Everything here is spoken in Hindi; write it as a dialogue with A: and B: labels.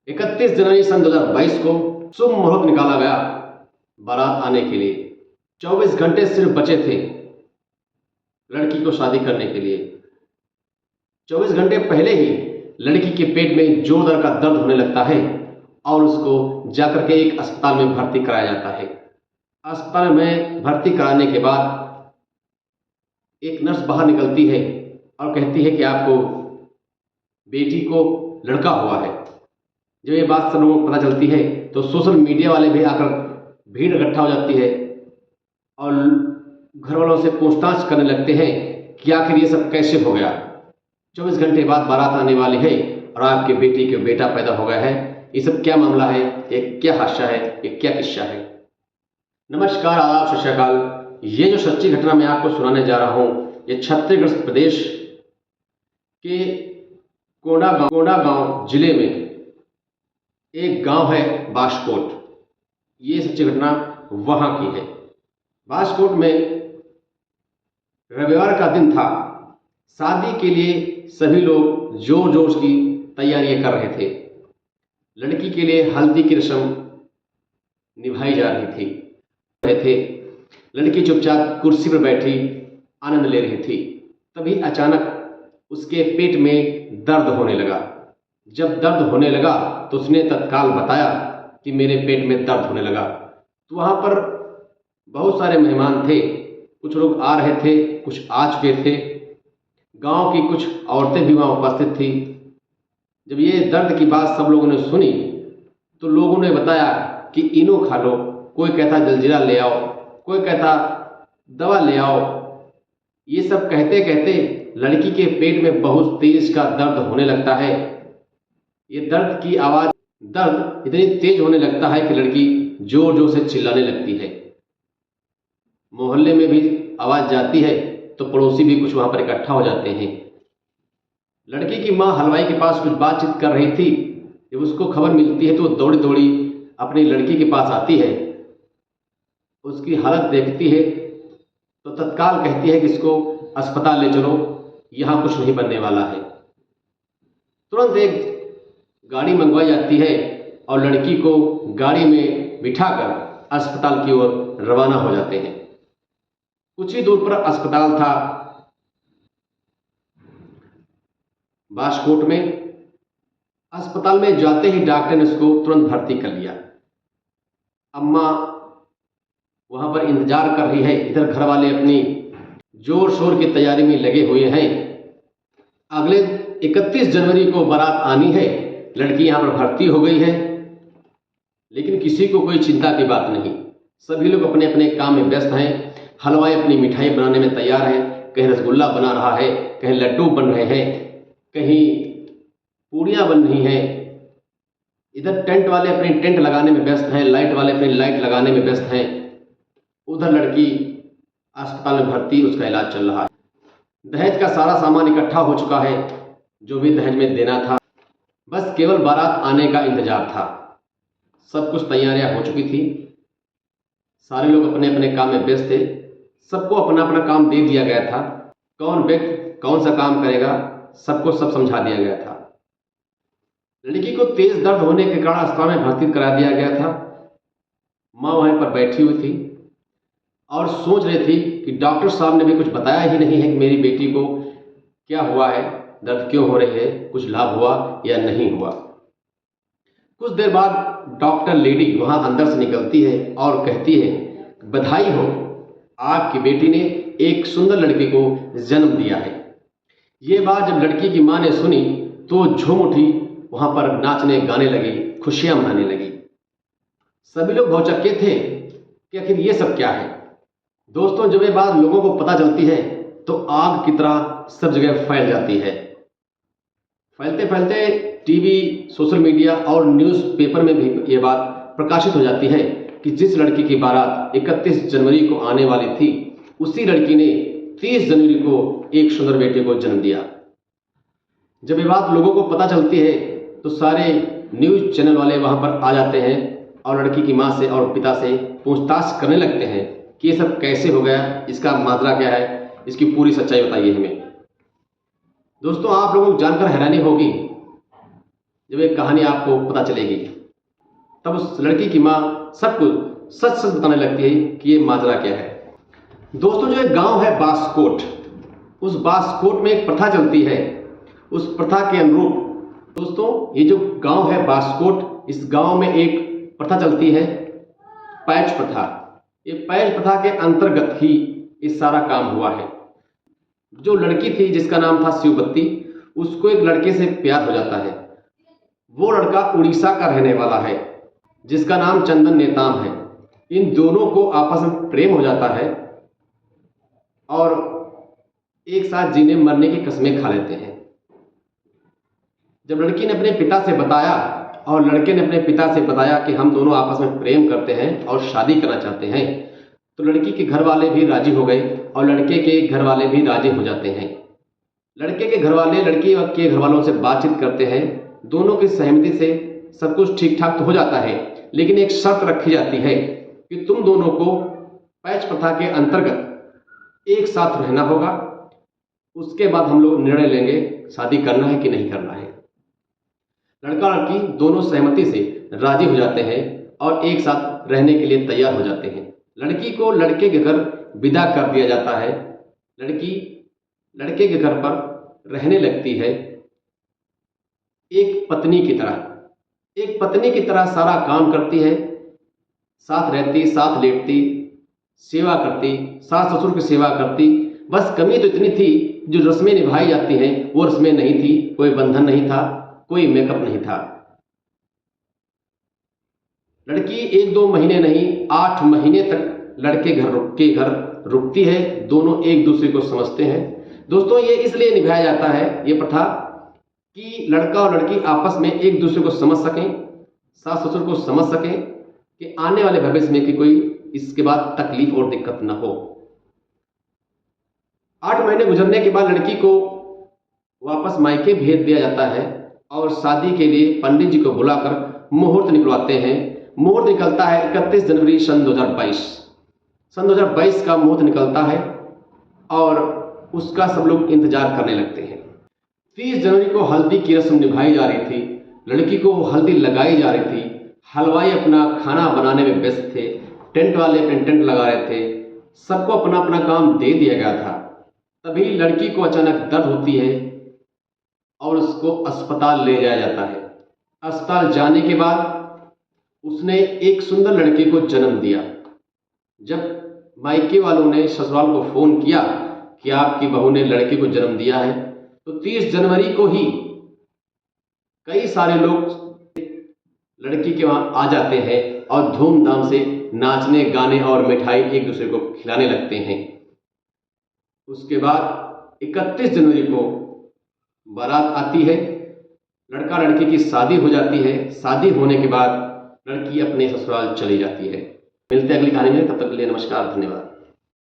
A: 31 जनवरी सन 2022 को शुभ मुहूर्त निकाला गया बारात आने के लिए। 24 घंटे सिर्फ बचे थे लड़की को शादी करने के लिए। 24 घंटे पहले ही लड़की के पेट में जोरदार का दर्द होने लगता है और उसको जाकर के एक अस्पताल में भर्ती कराया जाता है। अस्पताल में भर्ती कराने के बाद एक नर्स बाहर निकलती है और कहती है कि आपको बेटी को लड़का हुआ है। जब ये बात सब लोगों को पता चलती है तो सोशल मीडिया वाले भी आकर भीड़ इकट्ठा हो जाती है और घर वालों से पूछताछ करने लगते हैं कि आखिर ये सब कैसे हो गया। 24 घंटे बाद बारात आने वाली है और आपके बेटी के बेटा पैदा हो गया है। ये सब क्या मामला है, ये क्या हादसा है, ये क्या किस्सा है। नमस्कार, आदाब, सत श्री अकाल। ये जो सच्ची घटना मैं आपको सुनाने जा रहा हूँ, ये छत्तीसगढ़ प्रदेश के कोंडा गांव जिले में एक गांव है बास्कोट। ये सच्ची घटना वहां की है। बास्कोट में रविवार का दिन था। शादी के लिए सभी लोग जोर जोर की तैयारियां कर रहे थे। लड़की के लिए हल्दी की रस्म निभाई जा रही थी। लड़की चुपचाप कुर्सी पर बैठी आनंद ले रही थी। तभी अचानक उसके पेट में दर्द होने लगा। जब दर्द होने लगा तो उसने तत्काल बताया कि मेरे पेट में दर्द होने लगा। तो वहाँ पर बहुत सारे मेहमान थे। कुछ लोग आ रहे थे, कुछ आ चुके थे। गांव की कुछ औरतें भी वहाँ उपस्थित थी। जब ये दर्द की बात सब लोगों ने सुनी तो लोगों ने बताया कि इनो खा लो। कोई कहता जलजीरा ले आओ, कोई कहता दवा ले आओ। ये सब कहते कहते लड़की के पेट में बहुत तेज का दर्द होने लगता है। ये दर्द इतनी तेज होने लगता है कि लड़की जोर जोर से चिल्लाने लगती है। मोहल्ले में भी आवाज जाती है तो पड़ोसी भी कुछ वहां पर इकट्ठा हो जाते हैं। लड़की की माँ हलवाई के पास कुछ बातचीत कर रही थी। जब उसको खबर मिलती है तो दौड़ी दौड़ी अपनी लड़की के पास आती है। उसकी हालत देखती है तो तत्काल कहती है कि इसको अस्पताल ले चलो, यहाँ कुछ नहीं बनने वाला है। तुरंत एक गाड़ी मंगवाई जाती है और लड़की को गाड़ी में बिठाकर अस्पताल की ओर रवाना हो जाते हैं। कुछ ही दूर पर अस्पताल था बास्कोट में। अस्पताल में जाते ही डॉक्टर ने उसको तुरंत भर्ती कर लिया। अम्मा वहां पर इंतजार कर रही है। इधर घर वाले अपनी जोर शोर की तैयारी में लगे हुए हैं। अगले 31 जनवरी को बारात आनी है। लड़की यहाँ पर भर्ती हो गई है, लेकिन किसी को कोई चिंता की बात नहीं। सभी लोग अपने अपने काम में व्यस्त हैं। हलवाई अपनी मिठाई बनाने में तैयार है। कहीं रसगुल्ला बना रहा है, कहीं लड्डू बन रहे हैं, कहीं पूड़ियाँ बन रही हैं। इधर टेंट वाले अपनी टेंट लगाने में व्यस्त हैं, लाइट वाले अपनी लाइट लगाने में व्यस्त हैं। उधर लड़की अस्पताल में भर्ती, उसका इलाज चल रहा है। दहेज का सारा सामान इकट्ठा हो चुका है, जो भी दहेज में देना था। बस केवल बारात आने का इंतजार था। सब कुछ तैयारियां हो चुकी थी। सारे लोग अपने अपने काम में व्यस्त थे। सबको अपना अपना काम दे दिया गया था। कौन व्यक्ति कौन सा काम करेगा, सबको सब समझा दिया गया था। लड़की को तेज दर्द होने के कारण अस्पताल में भर्ती करा दिया गया था। माँ वहीं पर बैठी हुई थी और सोच रही थी कि डॉक्टर साहब ने भी कुछ बताया ही नहीं है कि मेरी बेटी को क्या हुआ है, दर्द क्यों हो रही है, कुछ लाभ हुआ या नहीं हुआ। कुछ देर बाद डॉक्टर लेडी वहां अंदर से निकलती है और कहती है, बधाई हो, आपकी बेटी ने एक सुंदर लड़की को जन्म दिया है। ये बात जब लड़की की माँ ने सुनी तो झूम उठी, वहां पर नाचने गाने लगी, खुशियां मनाने लगी। सभी लोग भौचक्के थे कि आखिर ये सब क्या है। दोस्तों, जब ये बात लोगों को पता चलती है तो आग की तरह सब जगह फैल जाती है। फैलते फैलते टीवी, सोशल मीडिया और न्यूज़पेपर में भी ये बात प्रकाशित हो जाती है कि जिस लड़की की बारात 31 जनवरी को आने वाली थी, उसी लड़की ने 30 जनवरी को एक सुंदर बेटे को जन्म दिया। जब ये बात लोगों को पता चलती है तो सारे न्यूज़ चैनल वाले वहां पर आ जाते हैं और लड़की की माँ से और पिता से पूछताछ करने लगते हैं कि ये सब कैसे हो गया, इसका माजरा क्या है, इसकी पूरी सच्चाई बताइए हमें। दोस्तों, आप लोगों को जानकर हैरानी होगी जब ये कहानी आपको पता चलेगी तब उस लड़की की माँ सबको सच सच बताने लगती है कि ये माजरा क्या है। दोस्तों, जो एक गांव है बास्कोट, उस बास्कोट में एक प्रथा चलती है। उस प्रथा के अनुरूप दोस्तों, ये जो गांव है बास्कोट, इस गांव में एक प्रथा चलती है, पैच प्रथा। ये पैच प्रथा के अंतर्गत ही ये सारा काम हुआ है। जो लड़की थी जिसका नाम था शिवबत्ती, उसको एक लड़के से प्यार हो जाता है। वो लड़का उड़ीसा का रहने वाला है जिसका नाम चंदन नेताम है। इन दोनों को आपस में प्रेम हो जाता है और एक साथ जीने मरने की कस्में खा लेते हैं। जब लड़की ने अपने पिता से बताया और लड़के ने अपने पिता से बताया कि हम दोनों आपस में प्रेम करते हैं और शादी करना चाहते हैं, तो लड़की के घर वाले भी राजी हो गए और लड़के के घर वाले भी राजी हो जाते हैं। लड़के के घर वाले लड़की के घर वालों से बातचीत करते हैं। दोनों की सहमति से सब कुछ ठीक ठाक तो हो जाता है, लेकिन एक शर्त रखी जाती है कि तुम दोनों को पैच प्रथा के अंतर्गत एक साथ रहना होगा। उसके बाद हम लोग निर्णय लेंगे शादी करना है कि नहीं करना है। लड़का लड़की दोनों सहमति से राजी हो जाते हैं और एक साथ रहने के लिए तैयार हो जाते हैं। लड़की को लड़के के घर विदा कर दिया जाता है। लड़की लड़के के घर पर रहने लगती है एक पत्नी की तरह। एक पत्नी की तरह सारा काम करती है, साथ रहती, साथ लेटती, सेवा करती, सास ससुर की सेवा करती। बस कमी तो इतनी थी, जो रस्में निभाई जाती हैं वो रस्में नहीं थी। कोई बंधन नहीं था, कोई मेकअप नहीं था। लड़की 1-2 महीने नहीं 8 महीने तक लड़के के घर रुकती है। दोनों एक दूसरे को समझते हैं। दोस्तों, ये इसलिए निभाया जाता है ये प्रथा कि लड़का और लड़की आपस में एक दूसरे को समझ सकें, सास ससुर को समझ सकें कि आने वाले भविष्य में कि कोई इसके बाद तकलीफ और दिक्कत न हो। 8 महीने गुजरने के बाद लड़की को वापस मायके भेज दिया जाता है और शादी के लिए पंडित जी को बुलाकर मुहूर्त निकलवाते हैं। मुहूर्त निकलता है 31 जनवरी सन 2022। सन 2022 का मुहूर्त निकलता है और उसका सब लोग इंतजार करने लगते हैं। 30 जनवरी को हल्दी की रस्म निभाई जा रही थी। लड़की को हल्दी लगाई जा रही थी। हलवाई अपना खाना बनाने में व्यस्त थे। टेंट वाले अपने टेंट लगा रहे थे। सबको अपना अपना काम दे दिया गया था। तभी लड़की को अचानक दर्द होती है और उसको अस्पताल ले जाया जाता है। अस्पताल जाने के बाद उसने एक सुंदर लड़के को जन्म दिया। जब मायके वालों ने ससुराल को फोन किया कि आपकी बहू ने लड़के को जन्म दिया है, तो 30 जनवरी को ही कई सारे लोग लड़की के वहां आ जाते हैं और धूमधाम से नाचने, गाने और मिठाई एक दूसरे को खिलाने लगते हैं। उसके बाद 31 जनवरी को बारात आती है। लड़का लड़की की शादी हो जाती है। शादी होने के बाद लड़की अपने ससुराल चली जाती है। मिलते हैं अगली कहानी में, तब तक के लिए नमस्कार, धन्यवाद।